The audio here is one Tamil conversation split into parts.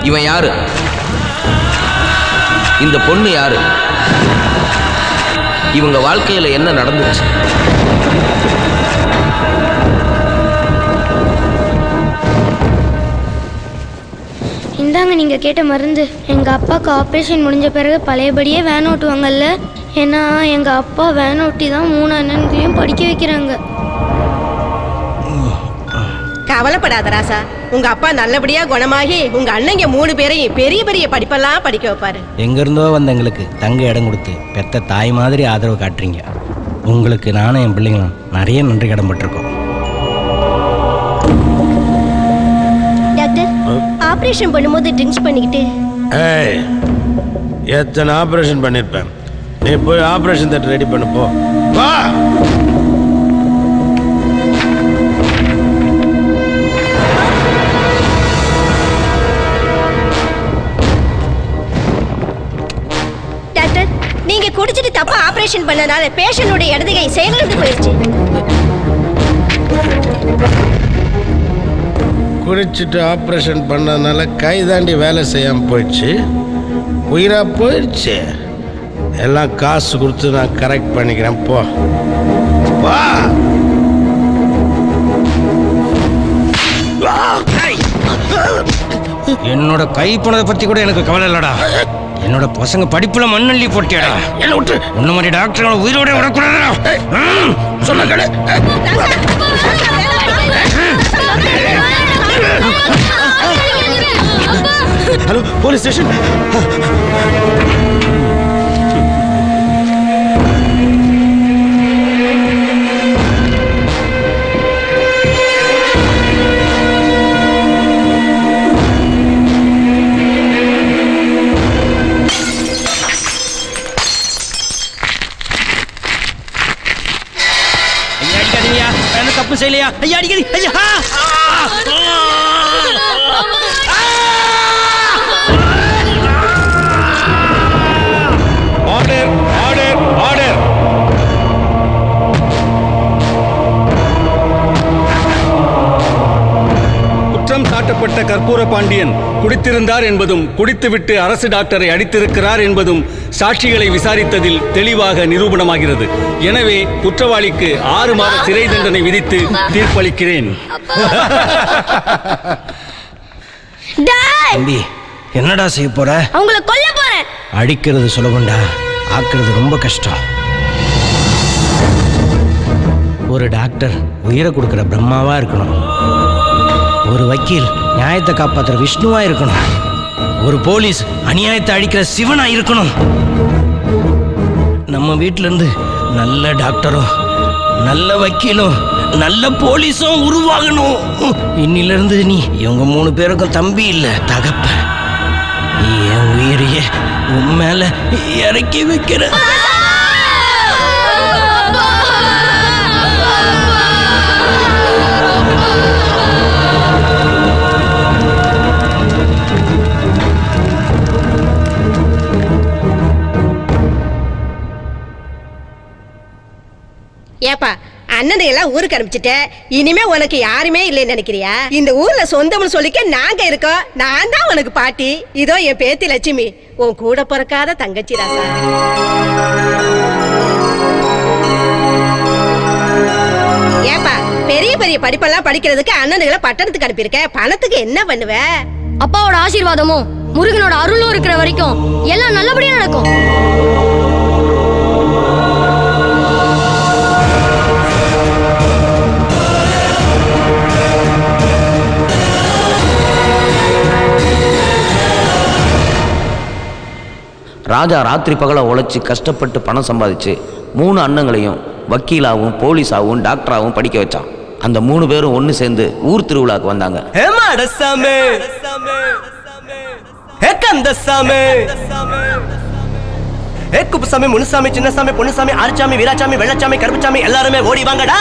இவன் யாரு? இந்த பொண்ணு யாரு? இவங்க வாழ்க்கையில என்ன நடந்துச்சு? இந்தாங்க நீங்கள் கேட்ட மருந்து. எங்கள் அப்பாவுக்கு ஆப்ரேஷன் முடிஞ்ச பிறகு பழையபடியே வேன் ஓட்டுவாங்கல்ல. ஏன்னா எங்கள் அப்பா வேன் ஓட்டி தான் 3 அண்ணன்களையும் படிக்க வைக்கிறாங்க. கவலைப்படாத ராசா, உங்க அப்பா நல்லபடியா குணமாகி உங்க அண்ணங்க 3 பேரையும் பெரிய பெரிய படிப்பெல்லாம் படிக்க வைப்பாரு. எங்க இருந்தோ வந்த எங்களுக்கு தங்க இடம் கொடுத்து பெத்த தாய் மாதிரி ஆதரவு காட்டுறீங்க. உங்களுக்கு நானும் என் பிள்ளைங்களும் நிறைய நன்றி கடன்பட்டிருக்கோம். டாக்டர், ஆப்ரேஷன் பண்ணும்போது ட்ரிங்க்ஸ் பண்ணிக்கிட்டு எத்தனை ஆப்ரேஷன் பண்ணிருப்பேன். நீ போய் ஆப்ரேஷன் தேட்டர் ரெடி பண்ண போ. வா. டாக்டர், நீங்க குடிச்சிட்டு தப்பா ஆபரேஷன் பண்ணனால பேஷண்டோட இடது கை செயலிழந்து போயிடுச்சு. குடிச்சிட்டு ஆப்ரேஷன் பண்ணதுனால கை தாண்டி வேலை செய்யாமல் போயிடுச்சு. உயிரா போயிடுச்சு. எல்லாம் காசு கொடுத்து நான் கரெக்ட் பண்ணிக்கிறேன். போ. வா. என்னோட கை போனதை பத்தி கூட எனக்கு கவலை இல்லடா. என்னோட பசங்க படிப்புல மண்ணள்ளி போட்டியாடா. என்ன விட்டு உன்ன மாதிரி டாக்டர் உயிரோட விடக்கூடாதா? சொன்ன கடை. Hello, police station. தப்பு செய்யலையா? ஐயா அடிக்கடி. ஐயா ஆர்டர், ஆர்டர், ஆர்டர். குற்றம் சாட்டப்பட்ட கற்பூர பாண்டியன் குடித்திருந்தார் என்பதும் குடித்துவிட்டு அரசு டாக்டரை அடித்திருக்கிறார் என்பதும் சாட்சிகளை விசாரித்ததில் தெளிவாக நிரூபணமாகிறது. எனவே குற்றவாளிக்கு 6 மாத சிறை தண்டனை விதித்து தீர்ப்பளிக்கிறேன். தம்பி, என்னடா செய்ய போற? அவங்கள கொல்ல போறேன். அடிக்கிறது சுலபம்டா, ஆக்குறது ரொம்ப கஷ்டம். ஒரு டாக்டர் உயிரை கொடுக்கிற பிரம்மாவா இருக்கணும். ஒரு வக்கீல் நியாயத்தை காப்பாற்றுற விஷ்ணுவா இருக்கணும். ஒரு போலீஸ் அநியாயத்தை அடிக்கிற சிவனா இருக்கணும். நம்ம வீட்டில இருந்து நல்ல டாக்டரும் நல்ல வக்கீலும் நல்ல போலீஸும் உருவாகணும். இன்னில இருந்து நீ இவங்க 3 பேருக்கும் தம்பி இல்ல, தகப்ப. என் உயிரையே உன் மேல இறக்கி வைக்கிற. ஏப்பா, அண்ணனை எல்லாம் ஊருக்கு அனுப்பிச்சிட்ட, இனிமே உனக்கு யாருமே இல்லைன்னு நினைக்கிறியா? இந்த ஊர்ல சொந்தம்னு சொல்லிக்க நாங்க இருக்கோம். நான் தான் உனக்கு பாட்டி. இதோ என் பேத்தி லட்சுமி, உன் கூட பிறக்காத தங்கச்சி ராசா. ஏப்பா, பெரிய பெரிய படிப்பெல்லாம் படிக்கிறதுக்கு அண்ணனுங்களை பட்டணத்துக்கு அனுப்பியிருக்க. பணத்துக்கு என்ன பண்ணுவ? அப்பாவோட ஆசீர்வாதமும் முருகனோட அருளும் இருக்கிற வரைக்கும் எல்லாம் நல்லபடியா நடக்கும். ராஜா ராத்திரி பகல உழைச்சி கஷ்டப்பட்டு பணம் சம்பாதிச்சு 3 அண்ணங்களையும் வக்கீலாகவும் போலீஸாகவும் டாக்டராகவும் படிக்க வச்சான். அந்த 3 பேரும் ஒன்று சேர்ந்து ஊர் திருவிழாக்கு வந்தாங்க. குப்புசாமி, முனுசாமி, சின்னசாமி, பொன்னுசாமி, ஆறுசாமி, வீராசாமி, வெள்ளச்சாமி, கருப்புசாமி எல்லாருமே ஓடி வாங்கடா.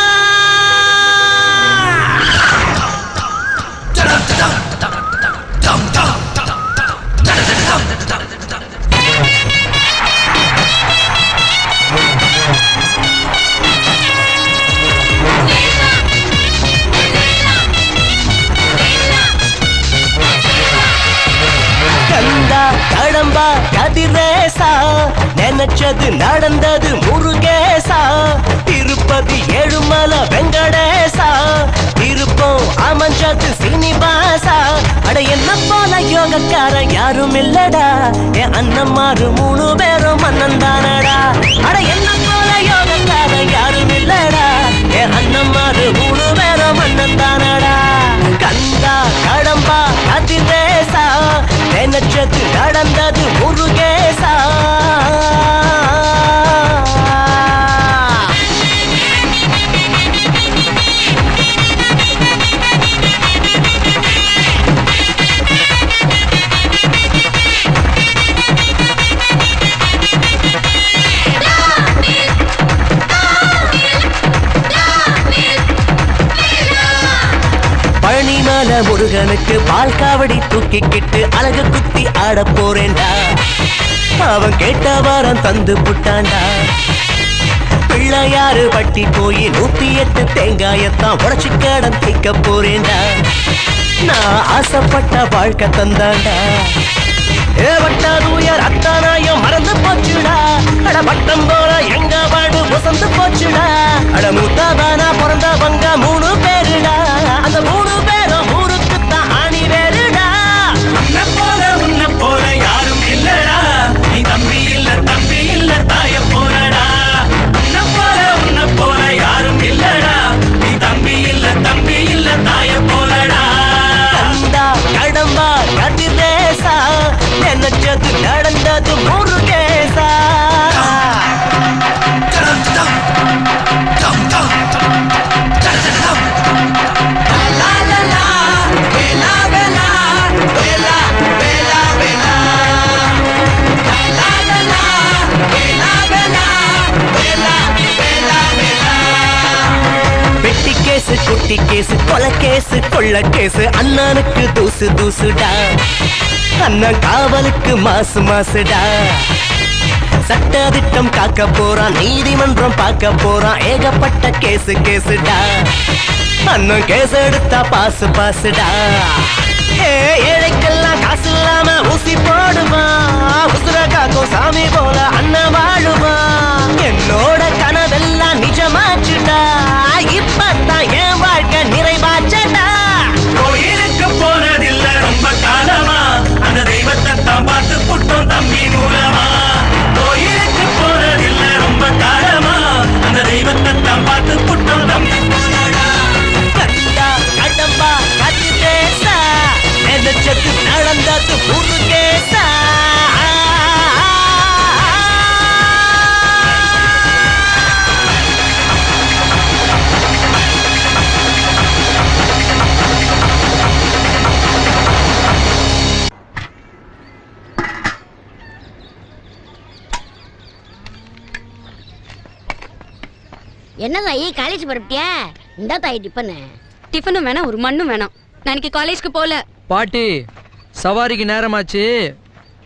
கதிரேசா நினைச்சது நடந்தது முருகேசா திருப்பதி ஏழுமலை வெங்கடேசா திருப்பம் அமைஞ்சது சீனிவாசா அட என்ன போல யோகக்காரன் யாரும் இல்லடா என் அண்ணன்மாரு 3 பேரும் மன்னன் தானடா அட என்ன போல யோகக்காரன் யாரும் இல்லடா என் அண்ணன்மாரு 3 பேரும் மன்னன் தானடா கந்தா கடம்பா கதிரேசா நினைச்சது நடந்தது முருகேசா பழனிமல முருகனுக்கு பால் காவடி தூக்கிக்கிட்டு அழகு குத்தி ஆட போறேன்டா அவன் கேட்ட வாரம் தந்து புட்டான்டா பிள்ளையாறு பட்டி போய் 108 தேங்காயத்தான் உடச்சு கடன் தைக்க போறேன்டா நான் ஆசைப்பட்ட வாழ்க்கை தந்தாண்டா வட்டாரூயர் அத்தானாயம் மறந்து போச்சுடா அட வட்டம் போல எங்க வாடு முசந்து போச்சுடா அட மூத்தாதானா பிறந்தவங்க 3 பேருடா அந்த 3 பேரும் ஊருக்கு தான் ஆணி வேறுடா உன்ன போல யாரும் இல்லடா நீ தம்பி இல்ல தாய போலடா உன்ன போல யாரும் இல்லடா நீ தம்பி இல்ல தாய போலடா கந்தா கடம்பா கதிரேசா நினைச்சது நடந்தது முருகேசா பெட்டி கேசு குட்டி கேசு கொலை கேசு கொள்ள கேசு அண்ணனுக்கு தூசு தூசுடா அண்ணன் காவலுக்கு மாசு மாசுடா சட்டதிட்டம் காக்க போறான் நீதிமன்றம் பார்க்க போறான் ஏகப்பட்ட கேசு கேசுடா அண்ணன் கேஸ் எடுத்தா பாசு பாசுடா ஏழைக்கெல்லாம் காசு இல்லாம ஊசி போடுமா உசுர காக்கும் சாமி போல அண்ணன் வாழுமா என்னோட கனவெல்லாம் நிஜமாச்சுடா இப்பத்தான் என் வாழ்க்கை நிறைவாச்சடா கோயிலுக்கு போனதில்ல ரொம்ப காலமா அந்த தெய்வத்தை தான் பார்த்து புட்டோம் தம்பி மூலமா கோயிலுக்கு போனதில்ல ரொம்ப காலமா அந்த தெய்வத்தை தான் பார்த்து புட்டோம் தம்பி மூலமா கந்தா கடம்பா கதிரேசா நினைச்சது நடந்தது முருகேசா என்ன தாயி காலேஜ் பரப்பிட்டியா? இந்த தாயி டிஃபனும் வேணாம் ஒரு மண்ணும் வேணாம். நான் இன்னைக்கு காலேஜ்க்கு போல. பாட்டி சவாரிக்கு நேரமாச்சு,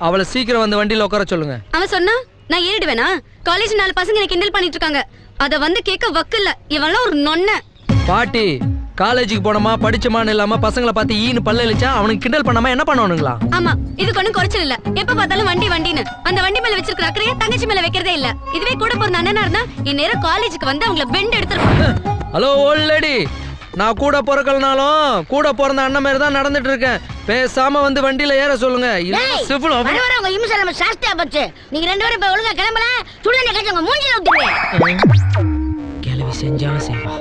அவளை சீக்கிரம் வந்து வண்டியில உட்கார சொல்லுங்க. அவன் சொன்னா நான் ஏறிடுவேனா? காலேஜ் 4 பசங்க எனக்கு கிண்டல் பண்ணிட்டு இருக்காங்க. அத வந்து கேட்க வக்கில்ல. இவன்லாம் ஒரு நொன்ன. பாட்டி காலேஜுக்கு போனமா படிச்சமான்னு இல்லாம பசங்களை பார்த்து ஈன்னு பல்ல இழிச்சா அவனுக்கு கிண்டல் பண்ணாம என்ன பண்ணுவானுங்களா? ஆமா, இதுக்கு ஒண்ணும் குறைச்சல் இல்ல. எப்ப பார்த்தாலும் வண்டி வண்டின்னு அந்த வண்டி மேல வச்சிருக்கிற அக்கறைய தங்கச்சி மேல வைக்கிறதே இல்ல. இதுவே கூட போற அண்ணனா இருந்தா இந்நேரம் காலேஜுக்கு வந்து அவங்கள பெண்ட் எடுத்துருப்பாங்க. ஹலோ ஓல்ட் லேடி, நான் கூட பிறக்கலனாலும் கூட பிறந்த அண்ணன் மாதிரி தான் நடந்துட்டு இருக்கேன். பேசாம வந்து வண்டியில ஏற சொல்லுங்க. நீங்க 2 பேரும் இப்ப ஒழுங்கா கிளம்பல. சுடுதண்ணி கழிச்சு உங்க மூஞ்சில ஊத்திடுவேன். கிளவி செஞ்சாலும் செய்வா.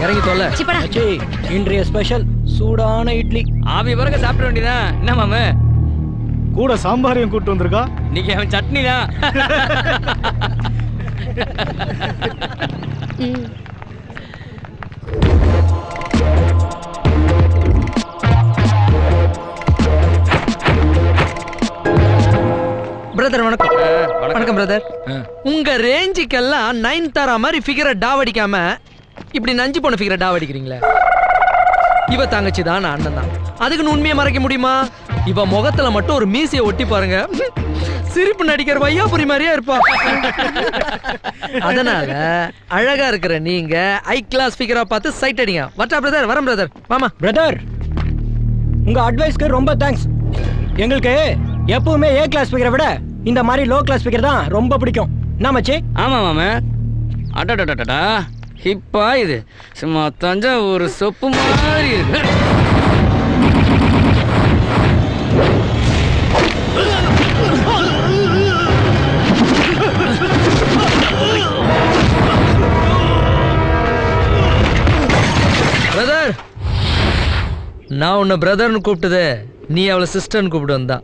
இறங்கி தொல்ல. இன்றைய ஸ்பெஷல் சூடான இட்லி. ஆவி வரக சாப்பிட வேண்டியதான். என்ன மாமு கூட சாம்பாரையும் கூட்டு வந்திருக்கா? இன்னைக்கு அவன் சட்னி தான். பிரதர் வணக்கம். வணக்கம் பிரதர். உங்க ரேஞ்சுக்கெல்லாம் 9 தாரா மாதிரி ஃபிகரை டாவடிக்காம இப்படி நஞ்சு போன ஃபிகரை டாவடிக்கிறீங்களே. இவ தங்கச்சி தான், நான் அண்ணன் தான். அதுக்குன்னு உண்மையை மறைக்க முடியுமா? இவ முகத்துல மட்டும் ஒரு மீசையை ஒட்டி பாருங்க, சிரிப்பு நடிக்கிற வையாபுரி மாதிரியே இருப்பா. அதனால அழகா இருக்கிற நீங்க ஹை கிளாஸ் ஃபிகரா பார்த்து சைட் அடிங்க. வட்டா பிரதர், வரேன் பிரதர். மாமா பிரதர், உங்க அட்வைஸ்க்கு ரொம்ப தேங்க்ஸ். எங்களுக்கு எப்பவுமே ஏ கிளாஸ் ஸ்பீக்கரை விட இந்த மாதிரி லோ கிளாஸ் ஸ்பீக்கர் தான் ரொம்ப பிடிக்கும். என்ன மச்சி? ஆமா மாமா. அடடடடடா, இப்பா இது சும்மா தஞ்சாவூர் சொப்பு மாதிரி இருக்கு. பிரதர், நான் உன்னை பிரதர்னு கூப்பிட்டது நீ அவளை சிஸ்டர்னு கூப்பிட்டு வந்தா.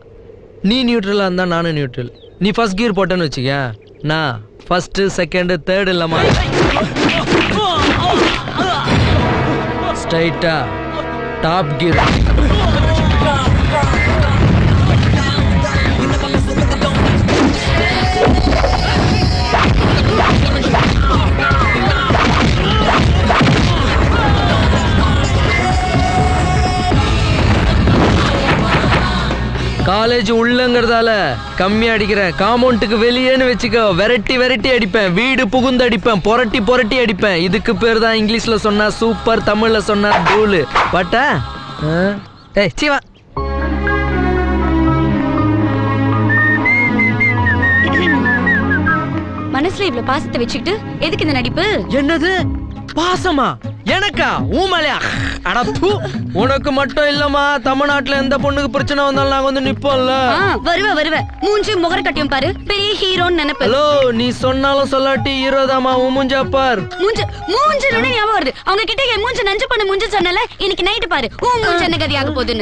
நீ நியூட்ரலா இருந்தா நானும் நியூட்ரல். நீ ஃபர்ஸ்ட் கியர் போட்டேன்னு வச்சுக்க, நான் ஃபர்ஸ்ட் செகண்ட் தேர்ட் இல்லாம ஸ்ட்ரைட்டா டாப் கியர். காலேஜ் உள்ளங்கிறதால கம்மியா அடிக்கிறேன். காம்பவுண்டுக்கு வெளியேன்னு வச்சுக்கோ, வெரைட்டி அடிப்பேன். வீடு புகுந்து அடிப்பேன், புரட்டி அடிப்பேன். இதுக்கு பேர் தான் இங்கிலீஷ்ல சொன்னா சூப்பர், தமிழ்ல சொன்னா டூலு. பட்டா ஏய் சிவா, மனசுல இவ்வளவு பாசத்தை வச்சுக்கிட்டு எதுக்கு இந்த நடிப்பு? என்னது பாசமா? எனக்கா? ஊமலையா? அடப்பு, உனக்கு மட்டும் இல்லம்மா, தமிழ்நாட்டுல எந்த பொண்ணுக்கு பிரச்சனை வந்தாலும் நாங்க வந்து நிப்போம்ல. வருவ மூஞ்சி முகர கட்டியும் பாரு, பெரிய ஹீரோன்னு நினைப்பு. ஹலோ, நீ சொன்னாலும் சொல்லாட்டி ஹீரோதாமா. மூஞ்சா பார். மூஞ்சி ஞாபகம் வருது. அவங்க கிட்ட என் மூஞ்சி நஞ்சு பண்ண மூஞ்சி சொன்னல, இன்னைக்கு நைட்டு பாரு மூஞ்சி என்ன கதியாக போகுதுன்னு.